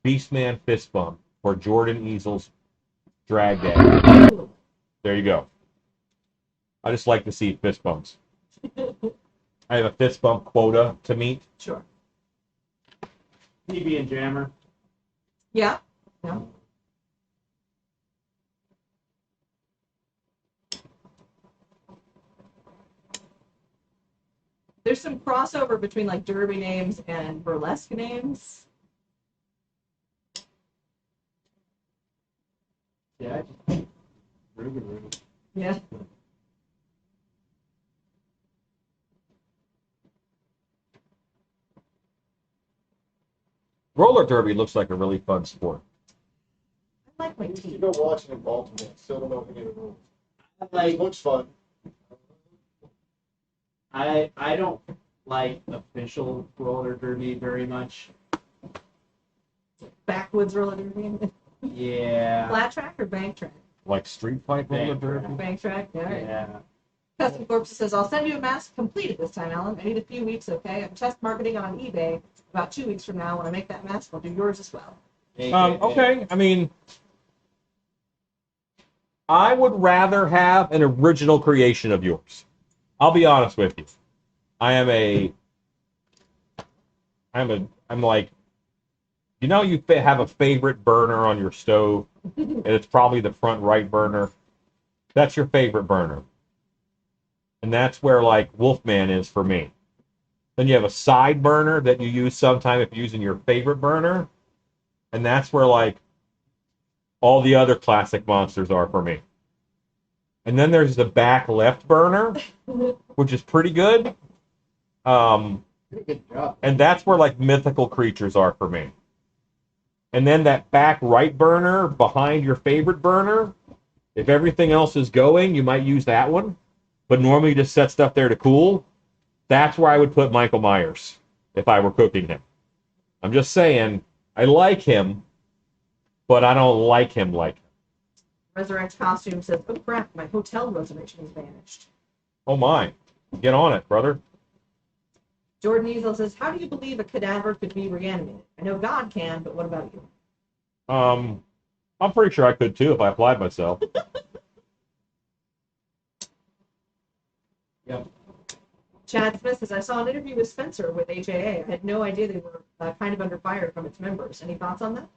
Beastman fist bump for Jordan Easel's drag day? There you go. I just like to see fist bumps. I have a fist bump quota to meet. Sure. PB and Jammer. Yeah. Yeah. There's some crossover between like derby names and burlesque names. Yeah. Ruby. Yeah. Roller derby looks like a really fun sport. I like my You teeth. go watching in Baltimore, still don't know any of the rules. Like, It looks fun. I don't like official roller derby very much. Backwoods roller derby. Yeah. Flat track or bank track? Like street fight roller Bank derby? track. Bank track. Yeah. Right. Yeah. Custom Corpse says, "I'll send you a mask completed this time, Alan. I need a few weeks, okay? I'm test marketing on eBay. About 2 weeks from now, when I make that mask, I'll do yours as well." Okay, I mean, I would rather have an original creation of yours. I'll be honest with you. I'm like, you know, you have a favorite burner on your stove, and it's probably the front right burner. That's your favorite burner. And that's where, like, Wolfman is for me. Then you have a side burner that you use sometime if you're using your favorite burner. And that's where, like, all the other classic monsters are for me. And then there's the back left burner, which is pretty good. Good job. And that's where, like, mythical creatures are for me. And then that back right burner behind your favorite burner, if everything else is going, you might use that one. But normally you just set stuff there to cool. That's where I would put Michael Myers if I were cooking him. I'm just saying, I like him, but I don't like him like him. Resurrect Costume says, "Oh crap, my hotel reservation has vanished." Oh my. Get on it, brother. Jordan Easel says, "How do you believe a cadaver could be reanimated? I know God can, but what about you?" I'm pretty sure I could too if I applied myself. Yep. Chad Smith says, "I saw an interview with Spencer with HAA. I had no idea they were kind of under fire from its members. Any thoughts on that?"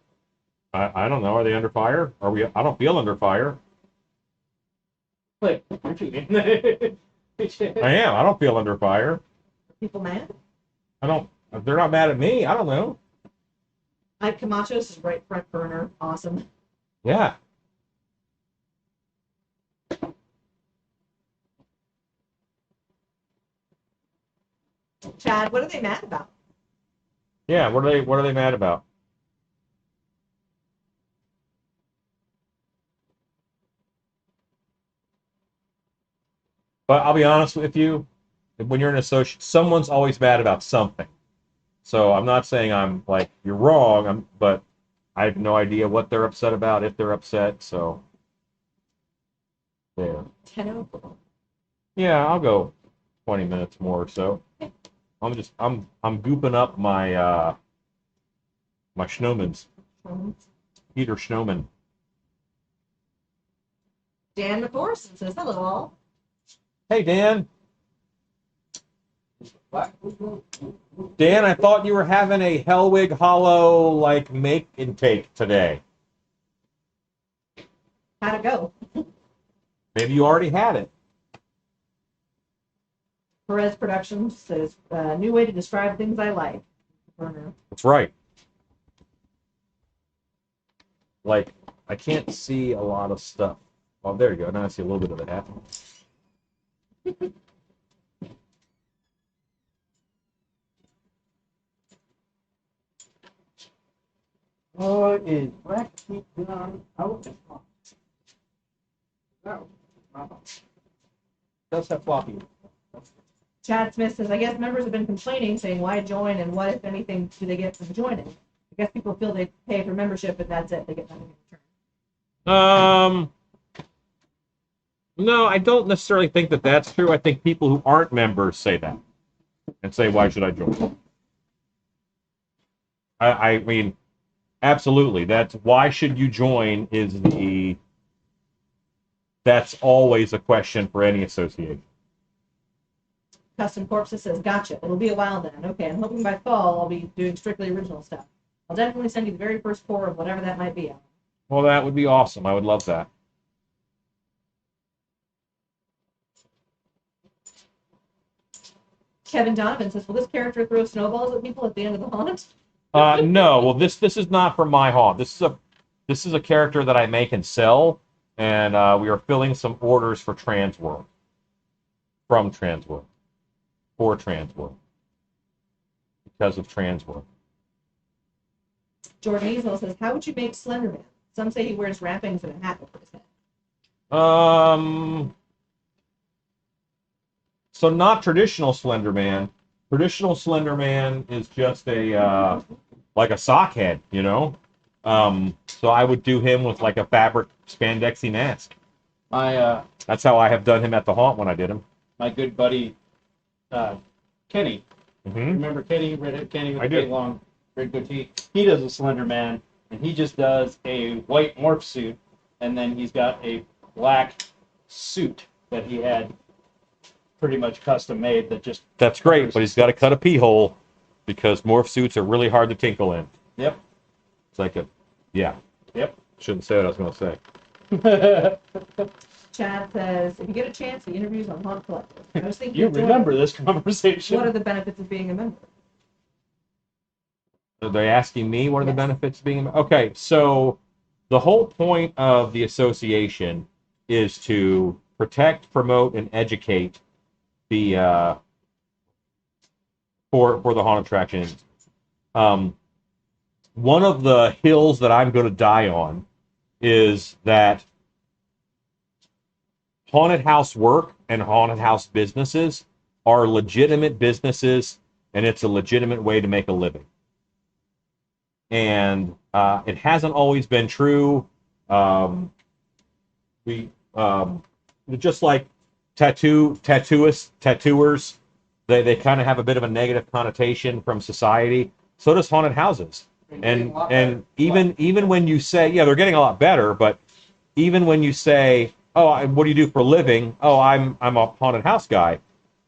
I don't know. Are they under fire? I don't feel under fire. Like, aren't you in I am. I don't feel under fire. People mad? I don't. They're not mad at me. I don't know. Ike Camachos is right front burner. Awesome. Yeah. Chad, what are they mad about? Yeah. What are they mad about? But I'll be honest with you, when you're an associate, someone's always mad about something. So I'm not saying I'm like you're wrong. But I have no idea what they're upset about, if they're upset. So there. 10:04. Yeah, I'll go 20 minutes more or so. I'm gooping up my my Snowmans. Peter Snowman. Dan McPherson says hello all. Hey Dan. Dan, I thought you were having a Hellwig Hollow like make and take today. How'd it go? Maybe you already had it. Perez Productions says new way to describe things I like. Burner. That's right. Like, I can't see a lot of stuff. Oh, there you go. Now I see a little bit of it happening. Oh, is Black Sheep Gun out? No. Does have floppy. Chad Smith says, I guess members have been complaining, saying why join and what, if anything, do they get from joining? I guess people feel they pay for membership, but that's it. They get nothing in return. No, I don't necessarily think that that's true. I think people who aren't members say that and say, why should I join? I mean, absolutely. That's why should you join that's always a question for any association. Custom Corpses says, gotcha. It'll be a while then. Okay, I'm hoping by fall I'll be doing strictly original stuff. I'll definitely send you the very first pour of whatever that might be. Well, that would be awesome. I would love that. Kevin Donovan says, will this character throw snowballs at people at the end of the haunt? No. Well, this is not for my haunt. This is a character that I make and sell, and we are filling some orders for Transworld. From Transworld. For Transworld. Because of Transworld. Jordan Easel says, how would you make Slenderman? Some say he wears wrappings and a hat over his head. So not traditional Slenderman. Traditional Slenderman is just a like a sock head, you know. So I would do him with like a fabric spandexy mask. That's how I have done him at the haunt when I did him. My good buddy, Kenny. Mm-hmm. Remember Kenny, redhead Kenny with I the do. big long red goatee? He does a Slender Man, and he just does a white morph suit, and then he's got a black suit that he had pretty much custom made that just... That's great, but he's got to cut a pee hole because morph suits are really hard to tinkle in. Yep. It's like yeah. Yep. Shouldn't say what I was going to say. Chad says, if you get a chance, the interviews on Haunt Collective. I was thinking You of doing- remember this conversation. What are the benefits of being a member? Are they asking me what are the Yes. benefits of being okay? So the whole point of the association is to protect, promote, and educate the for the haunted attraction. One of the hills that I'm going to die on is that haunted house work and haunted house businesses are legitimate businesses, and it's a legitimate way to make a living. And it hasn't always been true. Just like tattooers, they kind of have a bit of a negative connotation from society. So does haunted houses. And even when you say, yeah, they're getting a lot better, but even when you say, oh, what do you do for a living? Oh, I'm a haunted house guy.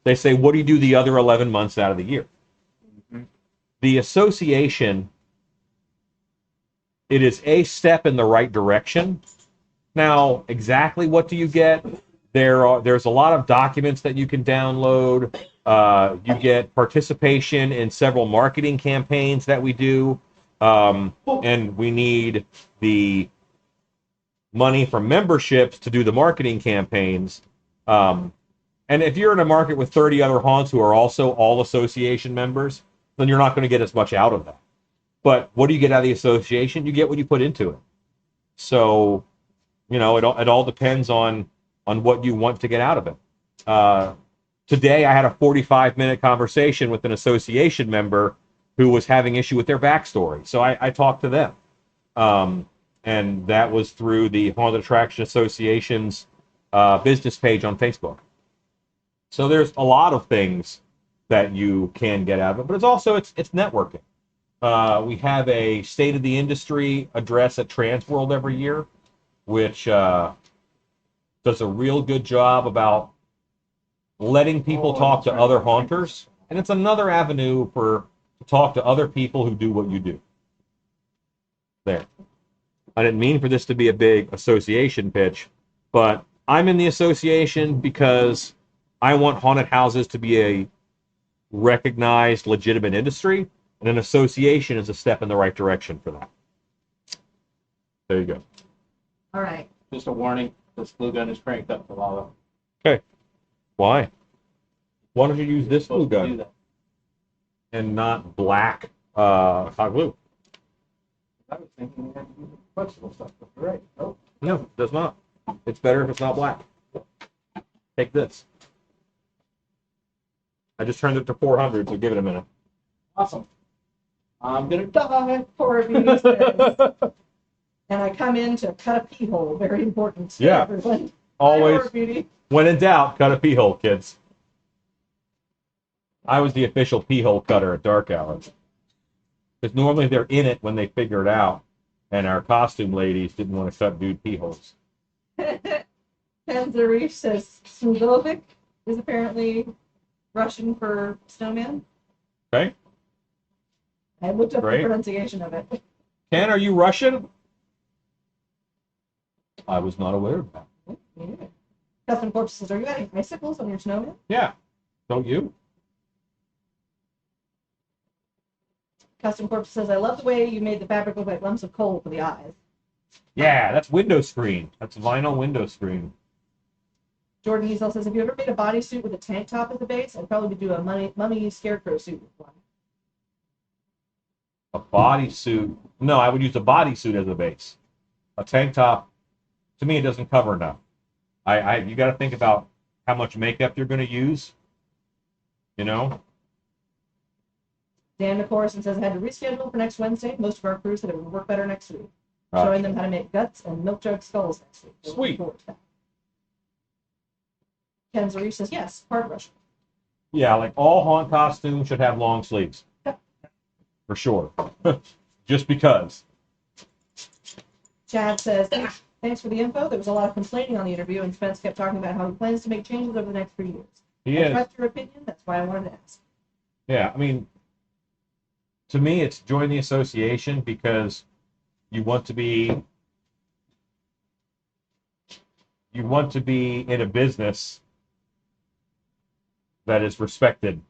They say, what do you do the other 11 months out of the year? Mm-hmm. The association, it is a step in the right direction. Now, exactly what do you get? There's a lot of documents that you can download. You get participation in several marketing campaigns that we do, and we need the money from memberships to do the marketing campaigns. And if you're in a market with 30 other haunts who are also all association members, then you're not going to get as much out of that. But what do you get out of the association? You get what you put into it. So, it all depends on what you want to get out of it. Today, I had a 45-minute conversation with an association member who was having issue with their backstory. So I talked to them. And that was through the Haunted Attraction Association's business page on Facebook. So there's a lot of things that you can get out of it, but it's networking. We have a State of the Industry address at Transworld every year, which does a real good job about letting people talk to other haunters, and it's another avenue to talk to other people who do what you do. There. I didn't mean for this to be a big association pitch, but I'm in the association because I want haunted houses to be a recognized, legitimate industry, and an association is a step in the right direction for that. There you go. All right. Just a warning, this glue gun is cranked up to lava. Okay. Why? Why don't you use this glue Supposed to do gun that. and not black hot glue? I was thinking you had to use the flexible stuff, but you're right. Oh, No, it does not. It's better if it's not black. Take this. I just turned it to 400, so give it a minute. awesome. I'm gonna die. Poor Beauty says. And I come in to cut a pee hole. Very important to Yeah. everyone. Always, Poor Beauty. when in doubt, cut a pee hole, kids. I was the official pee hole cutter at Dark Hours. Because normally they're in it when they figure it out, and our costume ladies didn't want to cut dude pee holes. Panzerich says Smugovic is apparently Russian for snowman. Okay? I looked up Great. the pronunciation of it. Ken, are you Russian? I was not aware of that. Yeah. Custom Corpse says, are you adding icicles on your snowman? Yeah. Don't you? Custom Corpse says, I love the way you made the fabric look like lumps of coal for the eyes. Yeah, that's window screen. That's vinyl window screen. Jordan Easel says, have you ever made a bodysuit with a tank top at the base? I'd probably do a mummy scarecrow suit with one. A bodysuit. No, I would use a bodysuit as a base. A tank top, to me, it doesn't cover enough. You got to think about how much makeup you're going to use. You know? Dan McCorson says, I had to reschedule for next Wednesday. Most of our crew said it would work better next week. Uh, Showing them how to make guts and milk jug skulls next week. We're looking Sweet. forward to that. Ken Zarish says, yes, part Russian. Yeah, like all haunt costumes should have long sleeves. Yep. For sure. Just because. Chad says, thanks for the info. There was a lot of complaining on the interview, and Spence kept talking about how he plans to make changes over the next 3 years. He I is. trust your opinion. That's why I wanted to ask. Yeah, I mean, to me, it's join the association because you want to be in a business that is respected.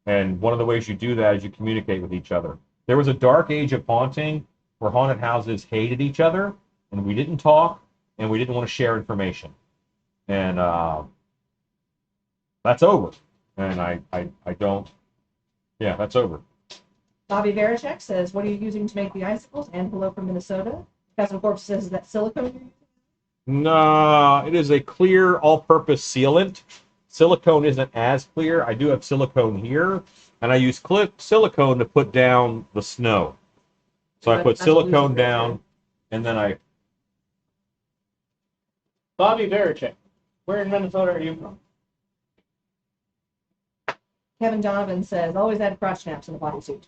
And one of the ways you do that is you communicate with each other. There was a dark age of haunting where haunted houses hated each other, and we didn't talk, and we didn't want to share information. And that's over. And I don't, yeah, that's over. Bobby Veracek says, what are you using to make the icicles? And hello from Minnesota. Custom Corpse says, is that silicone you're using? No, it is a clear all-purpose sealant. Silicone isn't as clear. I do have silicone here, and I use silicone to put down the snow. So I put That's silicone loose, down, and then I... Bobby Veracek, where in Minnesota are you from? Kevin Donovan says, always add crotch snaps in the bodysuit.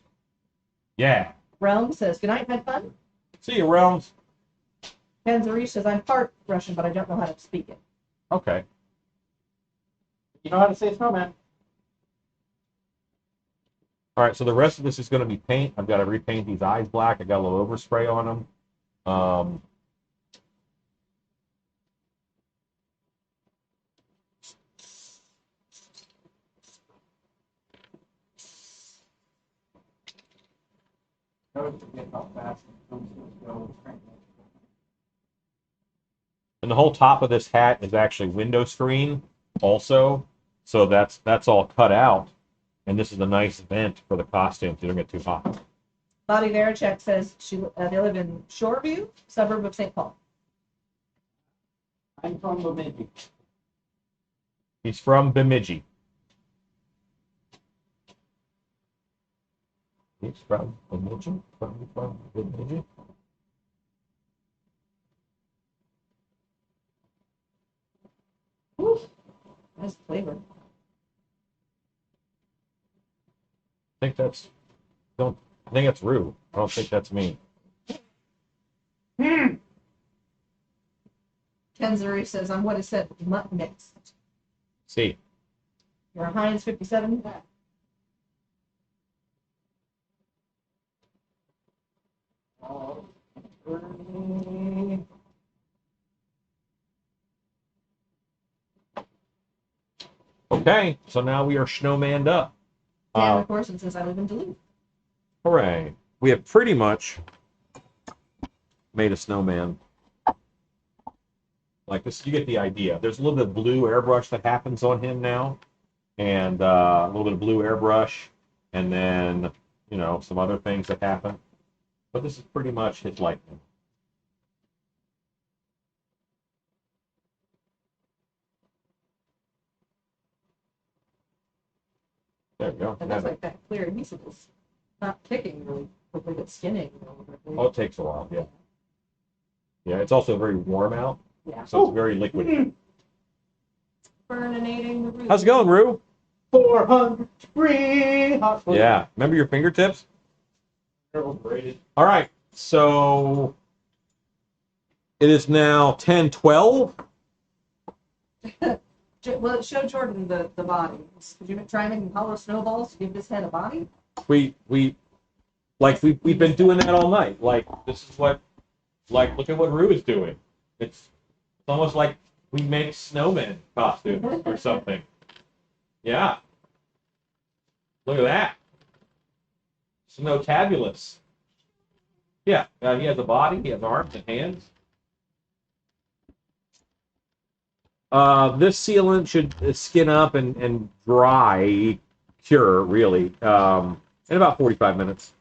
Yeah. Realm says, good night, had fun. See you, Realms. Ken Zarish says, I'm part Russian, but I don't know how to speak it. Okay. You know how to say snowman? All right, so the rest of this is going to be paint. I've got to repaint these eyes black. I got a little overspray on them. And the whole top of this hat is actually window screen also. So that's all cut out. And this is a nice vent for the costume so you don't get too hot. Bobby Varachek says they live in Shoreview, suburb of St. Paul. I'm from Bemidji. He's from Bemidji. He's from Bemidji? From Bemidji? Whew. Nice flavor. I think that's Rue. I don't think that's me. Ken Zuri says, I'm what is said, mutt mixed. See. You're a Heinz 57. Okay, so now we are snowmanned up. Dan McCorson says, I live in Duluth. Hooray. We have pretty much made a snowman. Like this, you get the idea. There's a little bit of blue airbrush that happens on him now, and a little bit of blue airbrush, and then, you know, some other things that happen. But this is pretty much his likeness. There we go. And that's like that clear adhesive is not kicking really quickly, but skinning really quickly. Oh, it takes a while, yeah. Yeah, it's also very warm out, Yeah. so it's very liquid. Burninating the roof. How's it going, Rue? 400 degree hot. Yeah. Remember your fingertips? Overrated. All right. So it is now 10:12. Well, show Jordan the body. Could you try making hollow snowballs to give this head a body? We've been doing that all night. Like this is what, like, look at what Rue is doing. It's almost like we make snowman costumes or something. Yeah. Look at that. Snowtabulous. Yeah. He has a body. He has arms and hands. This sealant should skin up and dry, cure, really, in about 45 minutes.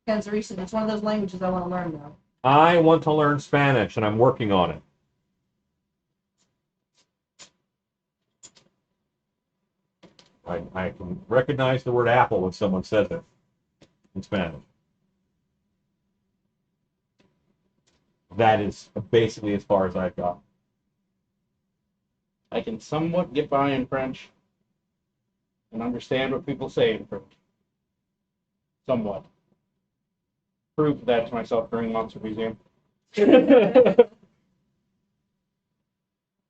Ken Zuri says, it's one of those languages I want to learn now. I want to learn Spanish, and I'm working on it. I can recognize the word apple when someone says it in Spanish. That is basically as far as I've got. I can somewhat get by in French and understand what people say in French. Somewhat. Proved that to myself during Monster Museum.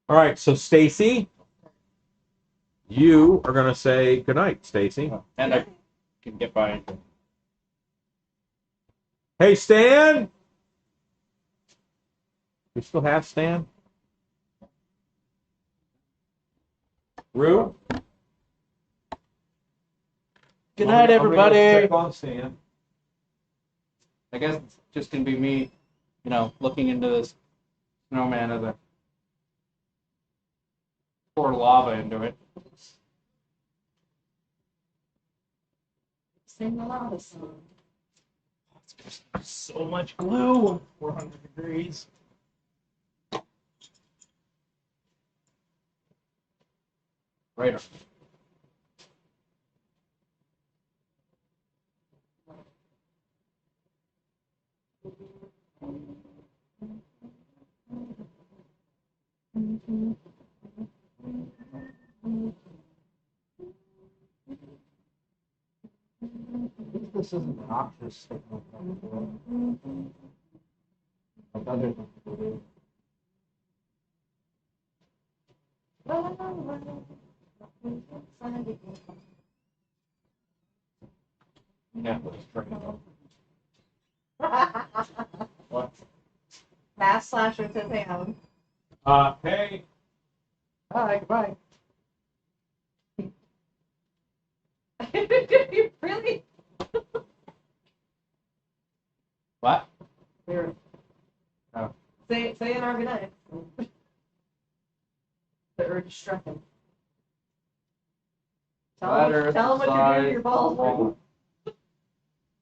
All right, so Stacy, you are going to say goodnight, Stacy. And I can get by in French. Hey, Stan! We still have Stan? Rue? Good night, everybody. Check on Stan. I guess it's just gonna be me, you know, looking into this snowman as a pour lava into it. Sing the lava song. So much glue. 400 degrees. Right. This isn't an obvious signal. Like other things. Yeah, but it's turning on. What? Mass slasher to town. Hey. Hi, goodbye. Really? Here. Oh. Say an our goodnight. The urge struck him. Tell him what you're doing to your balls.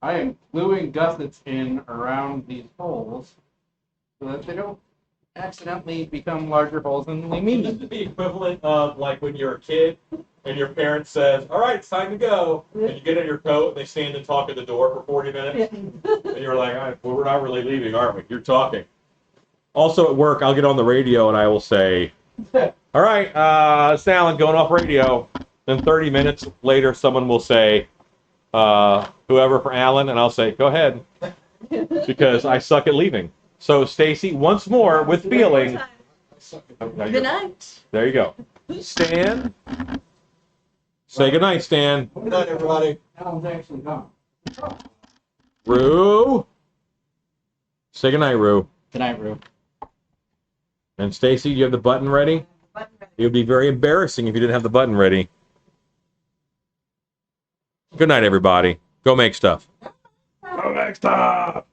I am gluing gussets in around these holes so that they don't accidentally become larger holes than they This mean. is the equivalent of like when you're a kid and your parents says, "All right, it's time to go," and you get in your coat and they stand and talk at the door for 40 minutes, and you're like, "All right, well, we're not really leaving, aren't we? You're talking." Also at work, I'll get on the radio and I will say, "All right, it's Alan going off radio." Then 30 minutes later, someone will say, "Whoever for Alan," and I'll say, "Go ahead," because I suck at leaving. So Stacy, once more with feeling. Good night. There you go. Stan. Say goodnight, Stan. Good night, everybody. Alan's actually gone. Rue. Say goodnight, Rue. Good night, Rue. And Stacy, you have the button ready? It would be very embarrassing if you didn't have the button ready. Good night, everybody. Go make stuff. Go make stuff.